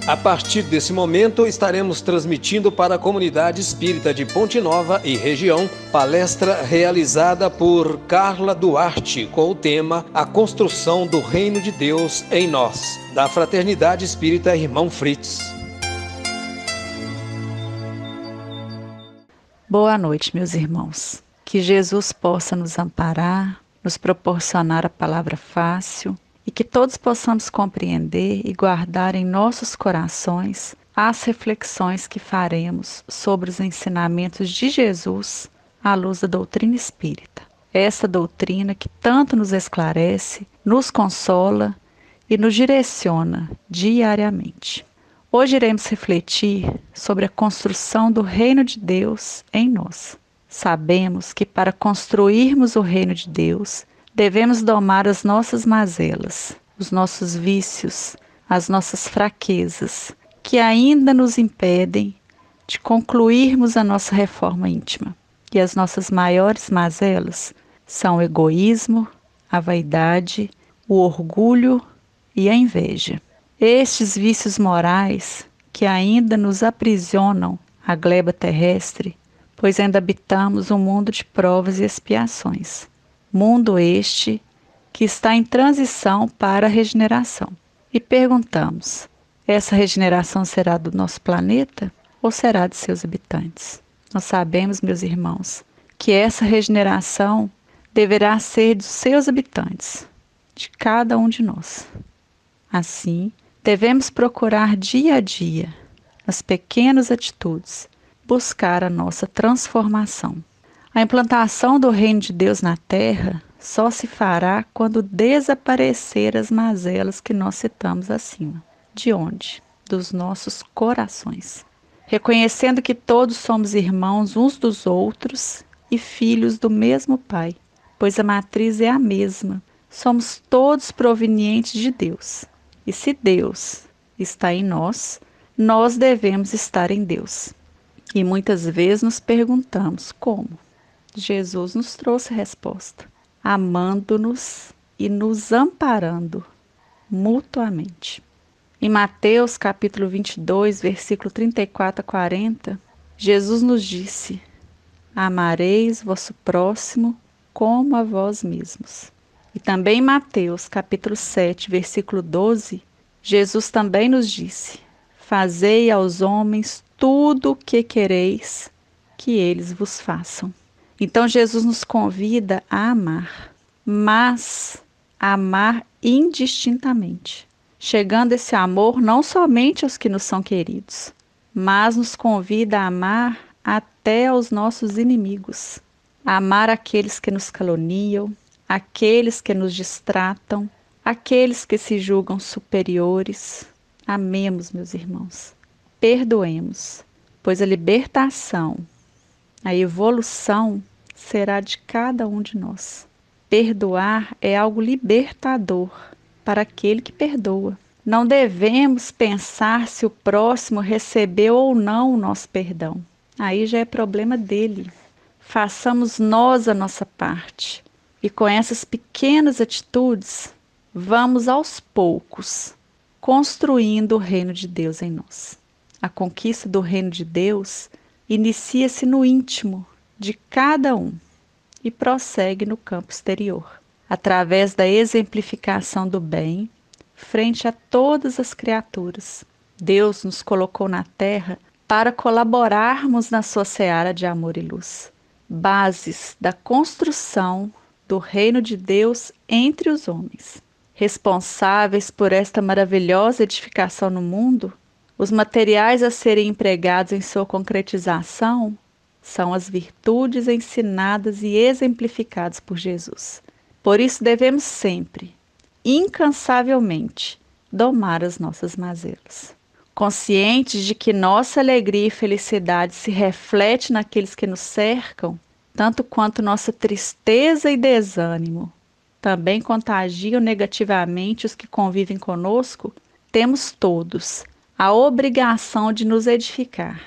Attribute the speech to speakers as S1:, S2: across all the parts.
S1: A partir desse momento, estaremos transmitindo para a comunidade espírita de Ponte Nova e região, palestra realizada por Carla Duarte, com o tema A Construção do Reino de Deus em Nós, da Fraternidade Espírita Irmão Fritz.
S2: Boa noite, meus irmãos. Que Jesus possa nos amparar, nos proporcionar a palavra fácil, e que todos possamos compreender e guardar em nossos corações as reflexões que faremos sobre os ensinamentos de Jesus à luz da doutrina espírita. Essa doutrina que tanto nos esclarece, nos consola e nos direciona diariamente. Hoje iremos refletir sobre a construção do reino de Deus em nós. Sabemos que para construirmos o reino de Deus, devemos domar as nossas mazelas, os nossos vícios, as nossas fraquezas, que ainda nos impedem de concluirmos a nossa reforma íntima. E as nossas maiores mazelas são o egoísmo, a vaidade, o orgulho e a inveja. Estes vícios morais que ainda nos aprisionam à gleba terrestre, pois ainda habitamos um mundo de provas e expiações. Mundo este que está em transição para a regeneração. E perguntamos, essa regeneração será do nosso planeta ou será de seus habitantes? Nós sabemos, meus irmãos, que essa regeneração deverá ser dos seus habitantes, de cada um de nós. Assim, devemos procurar dia a dia, nas pequenas atitudes, buscar a nossa transformação. A implantação do reino de Deus na terra só se fará quando desaparecer as mazelas que nós citamos acima. De onde? Dos nossos corações. Reconhecendo que todos somos irmãos uns dos outros e filhos do mesmo Pai, pois a matriz é a mesma. Somos todos provenientes de Deus. E se Deus está em nós, nós devemos estar em Deus. E muitas vezes nos perguntamos como? Jesus nos trouxe a resposta, amando-nos e nos amparando mutuamente. Em Mateus capítulo 22, versículo 34 a 40, Jesus nos disse, amareis vosso próximo como a vós mesmos. E também em Mateus capítulo 7, versículo 12, Jesus também nos disse, fazei aos homens tudo o que quereis que eles vos façam. Então Jesus nos convida a amar, mas a amar indistintamente, chegando esse amor não somente aos que nos são queridos, mas nos convida a amar até aos nossos inimigos, a amar aqueles que nos caluniam, aqueles que nos distratam, aqueles que se julgam superiores. Amemos, meus irmãos, perdoemos, pois a libertação, a evolução será de cada um de nós. Perdoar é algo libertador para aquele que perdoa. Não devemos pensar se o próximo recebeu ou não o nosso perdão. Aí já é problema dele. Façamos nós a nossa parte. E com essas pequenas atitudes, vamos aos poucos construindo o reino de Deus em nós. A conquista do reino de Deus inicia-se no íntimo de cada um e prossegue no campo exterior, através da exemplificação do bem frente a todas as criaturas. Deus nos colocou na terra para colaborarmos na sua seara de amor e luz, bases da construção do reino de Deus entre os homens. Responsáveis por esta maravilhosa edificação no mundo, os materiais a serem empregados em sua concretização são as virtudes ensinadas e exemplificadas por Jesus. Por isso devemos sempre, incansavelmente, domar as nossas mazelas. Conscientes de que nossa alegria e felicidade se reflete naqueles que nos cercam, tanto quanto nossa tristeza e desânimo também contagiam negativamente os que convivem conosco, temos todos a obrigação de nos edificar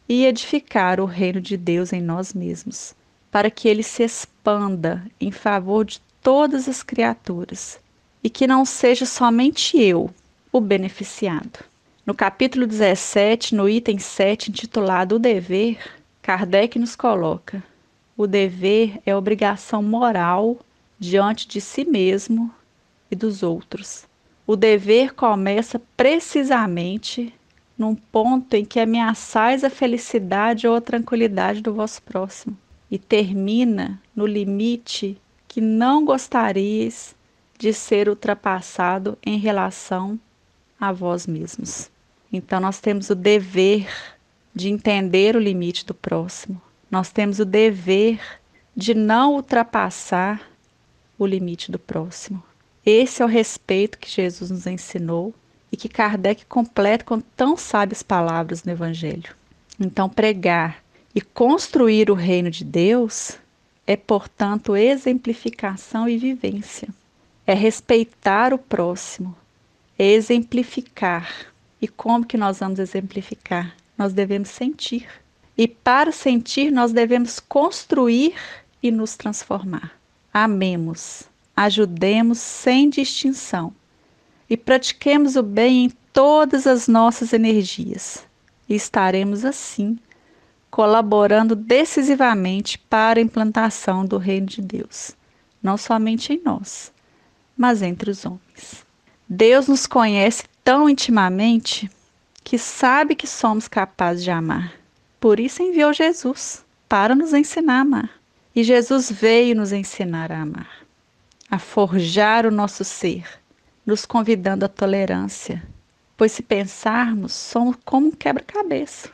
S2: e edificar o reino de Deus em nós mesmos, para que ele se expanda em favor de todas as criaturas e que não seja somente eu o beneficiado. No capítulo 17, no item 7, intitulado O Dever, Kardec nos coloca: o dever é obrigação moral diante de si mesmo e dos outros. O dever começa precisamente num ponto em que ameaçais a felicidade ou a tranquilidade do vosso próximo, e termina no limite que não gostariais de ser ultrapassado em relação a vós mesmos. Então nós temos o dever de entender o limite do próximo. Nós temos o dever de não ultrapassar o limite do próximo. Esse é o respeito que Jesus nos ensinou e que Kardec completa com tão sábias palavras no Evangelho. Então, pregar e construir o reino de Deus é, portanto, exemplificação e vivência. É respeitar o próximo, é exemplificar. E como que nós vamos exemplificar? Nós devemos sentir. E para sentir, nós devemos construir e nos transformar. Amemos, ajudemos sem distinção e pratiquemos o bem em todas as nossas energias. E estaremos, assim, colaborando decisivamente para a implantação do reino de Deus, não somente em nós, mas entre os homens. Deus nos conhece tão intimamente que sabe que somos capazes de amar. Por isso enviou Jesus, para nos ensinar a amar. E Jesus veio nos ensinar a amar, a forjar o nosso ser, nos convidando à tolerância. Pois se pensarmos, somos como um quebra-cabeça.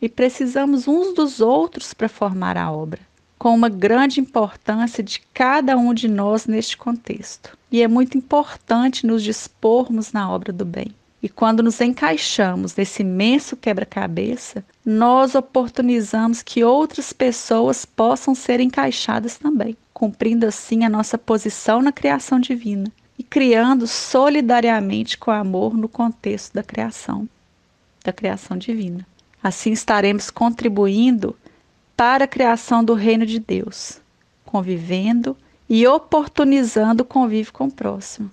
S2: E precisamos uns dos outros para formar a obra, com uma grande importância de cada um de nós neste contexto. E é muito importante nos dispormos na obra do bem. E quando nos encaixamos nesse imenso quebra-cabeça, nós oportunizamos que outras pessoas possam ser encaixadas também, cumprindo assim a nossa posição na criação divina e criando solidariamente com amor no contexto da criação divina. Assim estaremos contribuindo para a criação do reino de Deus, convivendo e oportunizando o convívio com o próximo,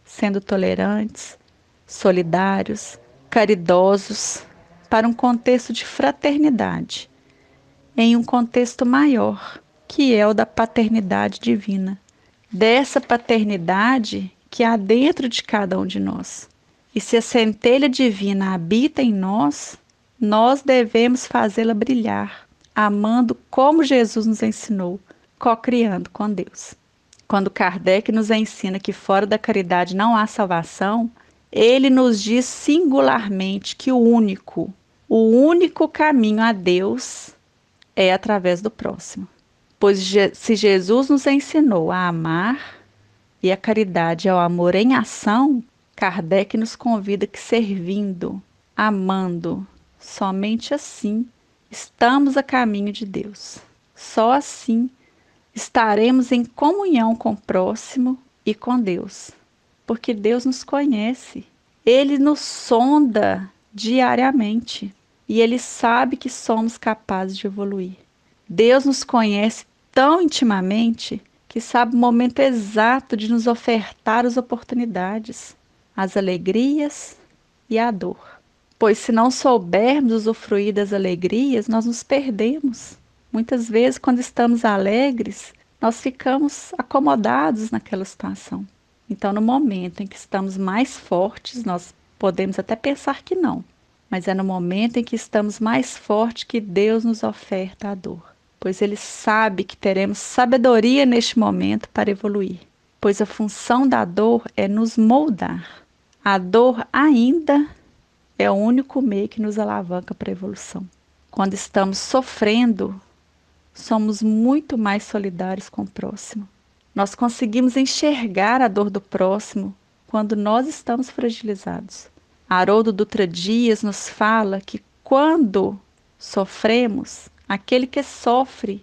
S2: sendo tolerantes, solidários, caridosos, para um contexto de fraternidade, em um contexto maior, que é o da paternidade divina, dessa paternidade que há dentro de cada um de nós. E se a centelha divina habita em nós, nós devemos fazê-la brilhar, amando como Jesus nos ensinou, co-criando com Deus. Quando Kardec nos ensina que fora da caridade não há salvação, ele nos diz singularmente que o único caminho a Deus é através do próximo. Pois se Jesus nos ensinou a amar, e a caridade é o amor em ação, Kardec nos convida que servindo, amando, somente assim estamos a caminho de Deus. Só assim estaremos em comunhão com o próximo e com Deus. Porque Deus nos conhece. Ele nos sonda diariamente. E Ele sabe que somos capazes de evoluir. Deus nos conhece tão intimamente que sabe o momento exato de nos ofertar as oportunidades, as alegrias e a dor. Pois se não soubermos usufruir das alegrias, nós nos perdemos. Muitas vezes, quando estamos alegres, nós ficamos acomodados naquela situação. Então, no momento em que estamos mais fortes, nós podemos até pensar que não, mas é no momento em que estamos mais fortes que Deus nos oferta a dor. Pois Ele sabe que teremos sabedoria neste momento para evoluir. Pois a função da dor é nos moldar. A dor ainda é o único meio que nos alavanca para a evolução. Quando estamos sofrendo, somos muito mais solidários com o próximo. Nós conseguimos enxergar a dor do próximo quando nós estamos fragilizados. Haroldo Dutra Dias nos fala que quando sofremos, aquele que sofre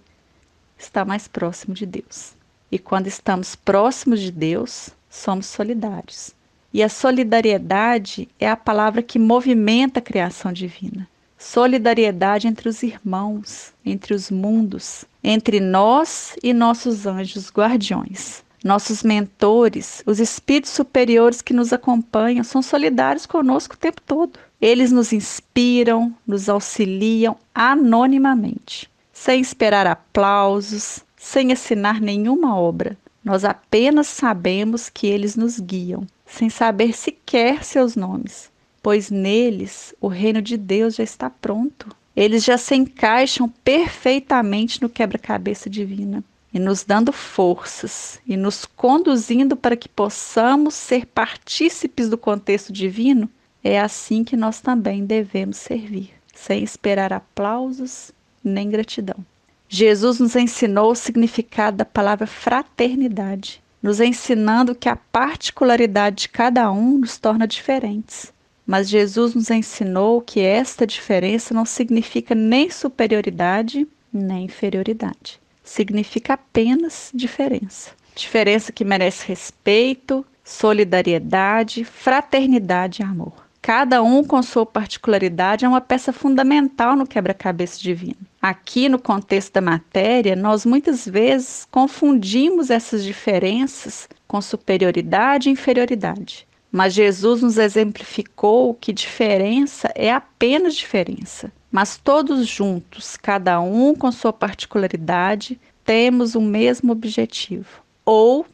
S2: está mais próximo de Deus. E quando estamos próximos de Deus, somos solidários. E a solidariedade é a palavra que movimenta a criação divina. Solidariedade entre os irmãos, entre os mundos, entre nós e nossos anjos guardiões. Nossos mentores, os espíritos superiores que nos acompanham, são solidários conosco o tempo todo. Eles nos inspiram, nos auxiliam anonimamente, sem esperar aplausos, sem assinar nenhuma obra. Nós apenas sabemos que eles nos guiam, sem saber sequer seus nomes, pois neles o reino de Deus já está pronto. Eles já se encaixam perfeitamente no quebra-cabeça divino, e nos dando forças e nos conduzindo para que possamos ser partícipes do contexto divino. É assim que nós também devemos servir, sem esperar aplausos nem gratidão. Jesus nos ensinou o significado da palavra fraternidade, nos ensinando que a particularidade de cada um nos torna diferentes. Mas Jesus nos ensinou que esta diferença não significa nem superioridade, nem inferioridade. Significa apenas diferença. Diferença que merece respeito, solidariedade, fraternidade e amor. Cada um com sua particularidade é uma peça fundamental no quebra-cabeça divino. Aqui, no contexto da matéria, nós muitas vezes confundimos essas diferenças com superioridade e inferioridade. Mas Jesus nos exemplificou que diferença é apenas diferença. Mas todos juntos, cada um com sua particularidade, temos o mesmo objetivo. Ou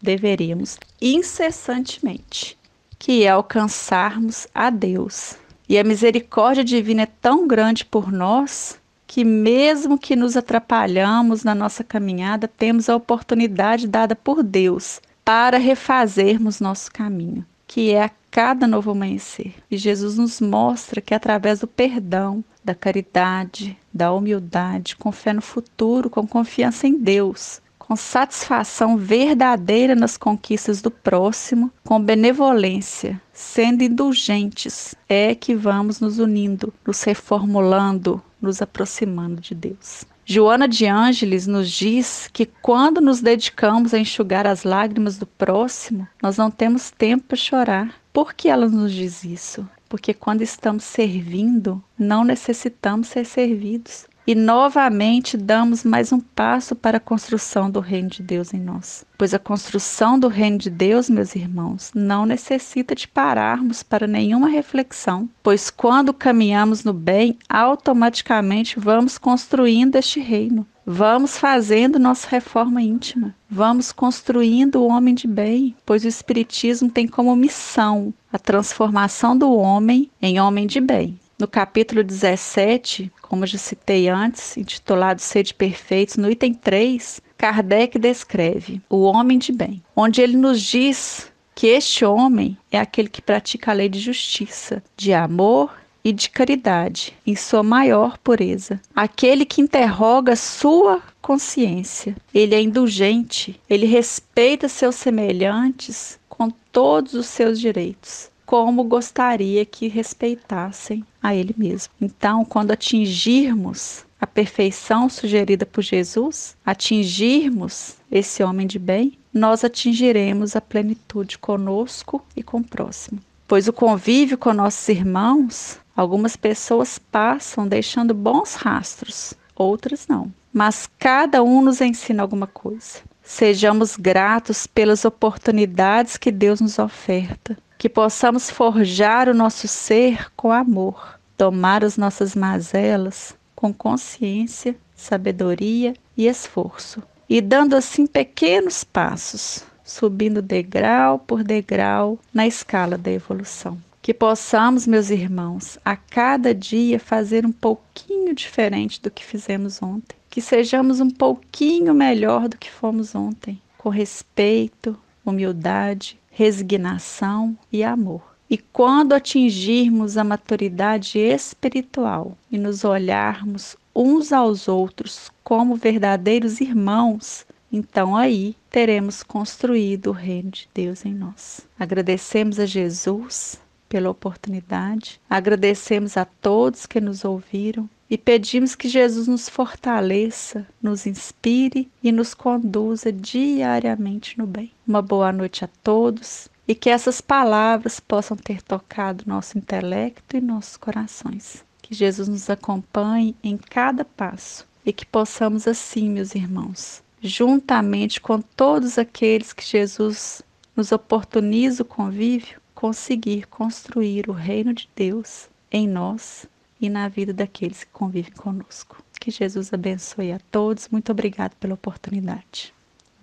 S2: deveríamos incessantemente, que é alcançarmos a Deus. E a misericórdia divina é tão grande por nós que mesmo que nos atrapalhamos na nossa caminhada, temos a oportunidade dada por Deus para refazermos nosso caminho, que é a cada novo amanhecer. E Jesus nos mostra que através do perdão, da caridade, da humildade, com fé no futuro, com confiança em Deus, com satisfação verdadeira nas conquistas do próximo, com benevolência, sendo indulgentes, é que vamos nos unindo, nos reformulando, nos aproximando de Deus. Joana de Ângeles nos diz que quando nos dedicamos a enxugar as lágrimas do próximo, nós não temos tempo para chorar. Por que ela nos diz isso? Porque quando estamos servindo, não necessitamos ser servidos. E novamente damos mais um passo para a construção do reino de Deus em nós. Pois a construção do reino de Deus, meus irmãos, não necessita de pararmos para nenhuma reflexão, pois quando caminhamos no bem, automaticamente vamos construindo este reino. Vamos fazendo nossa reforma íntima. Vamos construindo o homem de bem, pois o Espiritismo tem como missão a transformação do homem em homem de bem. No capítulo 17, como eu já citei antes, intitulado Sede Perfeitos, no item 3, Kardec descreve o homem de bem, onde ele nos diz que este homem é aquele que pratica a lei de justiça, de amor e de caridade, em sua maior pureza. Aquele que interroga sua consciência. Ele é indulgente, ele respeita seus semelhantes com todos os seus direitos, como gostaria que respeitassem a ele mesmo. Então, quando atingirmos a perfeição sugerida por Jesus, atingirmos esse homem de bem, nós atingiremos a plenitude conosco e com o próximo. Pois o convívio com nossos irmãos, algumas pessoas passam deixando bons rastros, outras não. Mas cada um nos ensina alguma coisa. Sejamos gratos pelas oportunidades que Deus nos oferta, que possamos forjar o nosso ser com amor, tomar as nossas mazelas com consciência, sabedoria e esforço, e dando assim pequenos passos, subindo degrau por degrau na escala da evolução. Que possamos, meus irmãos, a cada dia fazer um pouquinho diferente do que fizemos ontem, que sejamos um pouquinho melhor do que fomos ontem, com respeito, humildade, resignação e amor. E quando atingirmos a maturidade espiritual e nos olharmos uns aos outros como verdadeiros irmãos, então aí teremos construído o reino de Deus em nós. Agradecemos a Jesus pela oportunidade, agradecemos a todos que nos ouviram e pedimos que Jesus nos fortaleça, nos inspire e nos conduza diariamente no bem. Uma boa noite a todos e que essas palavras possam ter tocado nosso intelecto e nossos corações. Que Jesus nos acompanhe em cada passo e que possamos assim, meus irmãos, juntamente com todos aqueles que Jesus nos oportuniza o convívio, conseguir construir o reino de Deus em nós e na vida daqueles que convivem conosco. Que Jesus abençoe a todos. Muito obrigada pela oportunidade.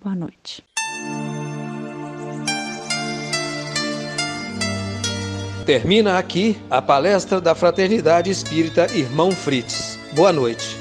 S2: Boa noite.
S1: Termina aqui a palestra da Fraternidade Espírita Irmão Fritz. Boa noite.